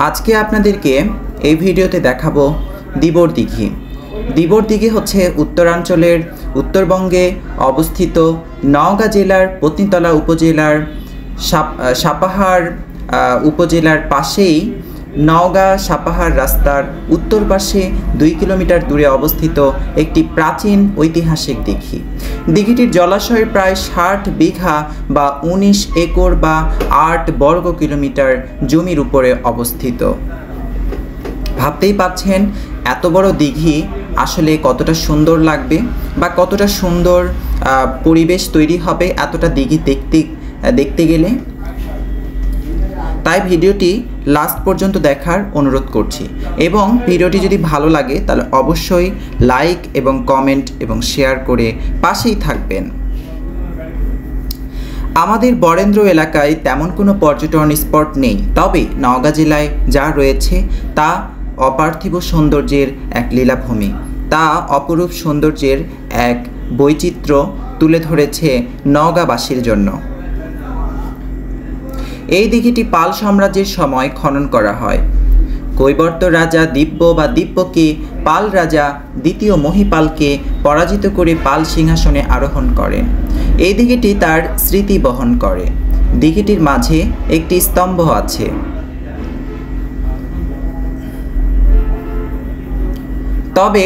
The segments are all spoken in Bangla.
আজকে আপনাদেরকে এই ভিডিওতে দেখাবো দিবর দিঘি। দিবর দিঘি হচ্ছে উত্তরাঞ্চলের উত্তরবঙ্গে অবস্থিত নওগাঁ জেলার পত্নীতলা উপজেলার সাপাহার উপজেলার পাশেই নওগাঁ সাপাহার রাস্তার উত্তর পাশে 2 কিলোমিটার দূরে অবস্থিত একটি প্রাচীন ঐতিহাসিক দিঘি। দিঘিটির জলাশয়ের প্রায় 60 বিঘা বা 19 একর বা 8 বর্গ কিলোমিটার জমির উপরে অবস্থিত। ভাবতেই পাচ্ছেন এত বড় দিঘি আসলে কতটা সুন্দর লাগবে বা কতটা সুন্দর পরিবেশ তৈরি হবে এতটা দিঘি দেখতে গেলে। তাই ভিডিওটি লাস্ট পর্যন্ত দেখার অনুরোধ করছি এবং ভিডিওটি যদি ভালো লাগে তাহলে অবশ্যই লাইক এবং কমেন্ট এবং শেয়ার করে পাশেই থাকবেন। আমাদের বরেন্দ্র এলাকায় তেমন কোনো পর্যটন স্পট নেই, তবে নওগাঁ জেলায় যা রয়েছে তা অপার্থিব সৌন্দর্যের এক লীলাভূমি, তা অপরূপ সৌন্দর্যের এক বৈচিত্র্য তুলে ধরেছে নওগাঁবাসীর জন্য। এই দিঘিটি পাল সাম্রাজ্যের সময় খনন করা হয়। কৈবর্ত রাজা দিব্যকে পাল রাজা দ্বিতীয় মহিপালকে পরাজিত করে পাল সিংহাসনে আরোহণ করেন। এই দিঘিটি তার স্মৃতি বহন করে। দিঘিটির মাঝে একটি স্তম্ভ আছে। তবে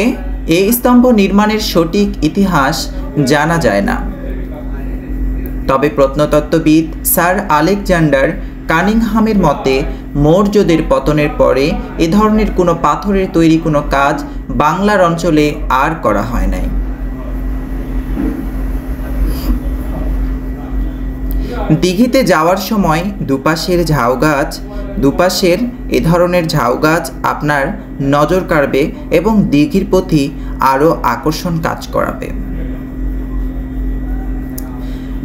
এই স্তম্ভ নির্মাণের সঠিক ইতিহাস জানা যায় না। তবে প্রত্নতত্ত্ববিদ স্যার আলেকজান্ডার কানিংহামের মতে মৌর্যদের পতনের পরে এ ধরনের কোনো পাথরের তৈরি কোনো কাজ বাংলার অঞ্চলে আর করা হয় নাই। দিঘিতে যাওয়ার সময় দুপাশের এ ধরনের ঝাউ গাছ আপনার নজর কাড়বে এবং দিঘির প্রতি আরও আকর্ষণ কাজ করাবে।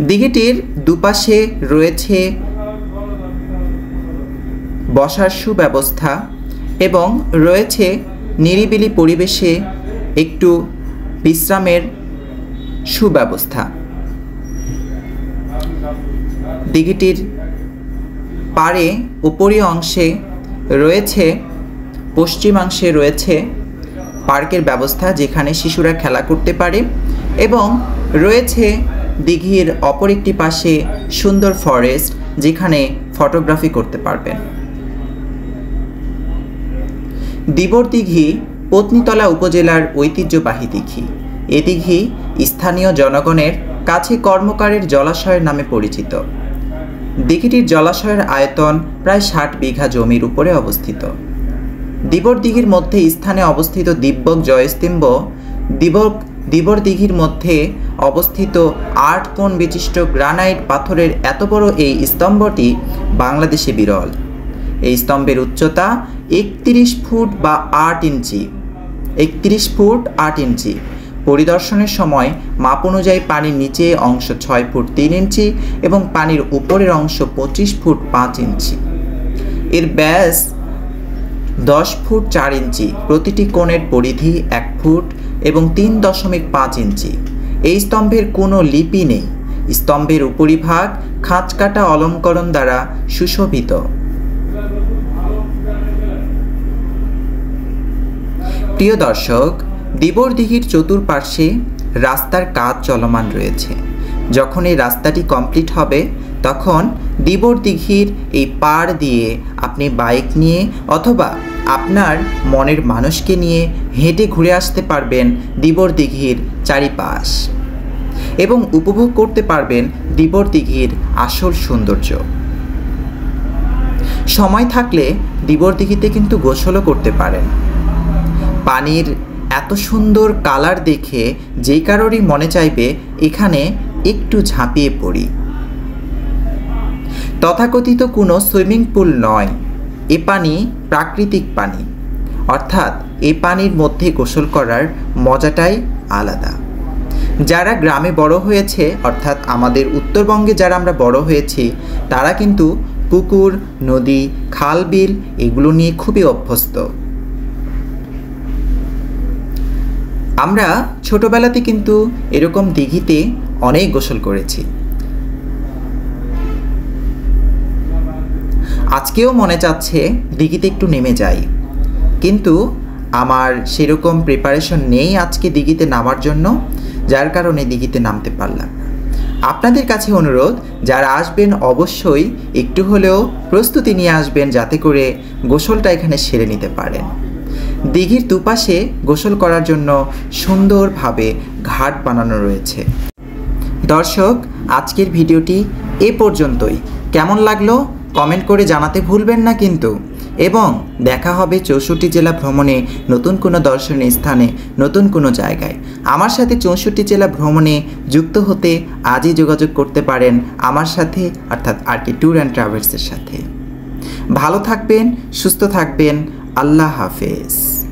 দিঘিটির দুপাশে রয়েছে বসার সুব্যবস্থা এবং রয়েছে নিরিবিলি পরিবেশে একটু বিশ্রামের সুব্যবস্থা। দিঘিটির পাড়ে উপরী অংশে রয়েছে পশ্চিমাংশে রয়েছে পার্কের ব্যবস্থা, যেখানে শিশুরা খেলা করতে পারে এবং রয়েছে দিঘির অপর একটি পাশে সুন্দর ফরেস্ট, যেখানে ফটোগ্রাফি করতে পারবেন। দিবর দিঘি পত্নীতলা উপজেলার ঐতিহ্যবাহী দিঘি। এ দিঘি স্থানীয় জনগণের কাছে কর্মকারের জলাশয়ের নামে পরিচিত। দিঘিটির জলাশয়ের আয়তন প্রায় 60 বিঘা জমির উপরে অবস্থিত। দিবর দিঘির মধ্যে স্থানে অবস্থিত দিব্যক জয়স্তম্ভ দিবর দিঘির মধ্যে অবস্থিত 8 কোণ বিশিষ্ট গ্রানাইট পাথরের এত বড় এই স্তম্ভটি বাংলাদেশে বিরল। এই স্তম্ভের উচ্চতা 31 ফুট বা 8 ইঞ্চি। 31 ফুট 8 ইঞ্চি। পরিদর্শনের সময় মাপ অনুযায়ী পানির নিচে অংশ 6 ফুট 3 ইঞ্চি এবং পানির উপরের অংশ 25 ফুট 5 ইঞ্চি। এর ব্যাস 10 ফুট 4 ইঞ্চি। প্রতিটি কোণের পরিধি 1 ফুট এবং 3.5 ইঞ্চি। এই স্তম্ভের কোনো লিপি নেই। স্তম্ভের উপরিভাগ খাঁজ কাটা অলঙ্করণ দ্বারা সুশোভিত। প্রিয় দর্শক, দিবর দিঘির চতুর্পার্শ্বে রাস্তার কাজ চলমান রয়েছে। যখন এই রাস্তাটি কমপ্লিট হবে তখন দিবর দিঘির এই পাড় দিয়ে আপনি বাইক নিয়ে অথবা আপনার মনের মানুষকে নিয়ে হেঁটে ঘুরে আসতে পারবেন দিবর দিঘির চারিপাশ এবং উপভোগ করতে পারবেন দিবর দিঘির আসল সৌন্দর্য। সময় থাকলে দিবর দিঘিতে কিন্তু গোসলও করতে পারেন। পানির এত সুন্দর কালার দেখে যে কারোরই মনে চাইবে এখানে একটু ঝাঁপিয়ে পড়ি। তথাকথিত কোনো সুইমিং পুল নয়, এ পানি প্রাকৃতিক পানি, অর্থাৎ এ পানির মধ্যে গোসল করার মজাটাই আলাদা। যারা গ্রামে বড় হয়েছে, অর্থাৎ আমাদের উত্তরবঙ্গে যারা আমরা বড় হয়েছি, তারা কিন্তু পুকুর, নদী, খাল, বিল এগুলো নিয়ে খুবই অভ্যস্ত। আমরা ছোটবেলাতে কিন্তু এরকম দিঘিতে অনেক গোসল করেছি। আজকেও মনে চাচ্ছে দিঘিতে একটু নেমে যাই, কিন্তু আমার সেরকম প্রিপারেশন নেই আজকে দিঘিতে নামার জন্য, যার কারণে দিঘিতে নামতে পারলাম না। আপনাদের কাছে অনুরোধ, যারা আসবেন অবশ্যই একটু হলেও প্রস্তুতি নিয়ে আসবেন, যাতে করে গোসলটা এখানে সেরে নিতে পারেন। দিঘির দুপাশে গোসল করার জন্য সুন্দরভাবে ঘাট বানানো রয়েছে। দর্শক, আজকের ভিডিওটি এ পর্যন্তই। কেমন লাগলো কমেন্ট করে জানাতে ভুলবেন না কিন্তু। এবং দেখা হবে 64 জেলা ভ্রমণে, নতুন কোনো দর্শনীয় স্থানে, নতুন কোনো জায়গায়। আমার সাথে 64 জেলা ভ্রমণে যুক্ত হতে আজই যোগাযোগ করতে পারেন আমার সাথে, অর্থাৎ RK ট্যুর অ্যান্ড ট্রাভেলসের সাথে। ভালো থাকবেন, সুস্থ থাকবেন। আল্লাহ হাফেজ।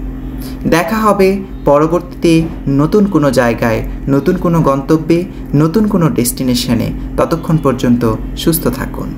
দেখা হবে পরবর্তীতে নতুন কোনো জায়গায়, নতুন কোনো গন্তব্যে, নতুন কোনো ডেস্টিনেশনে। ততক্ষণ পর্যন্ত সুস্থ থাকুন।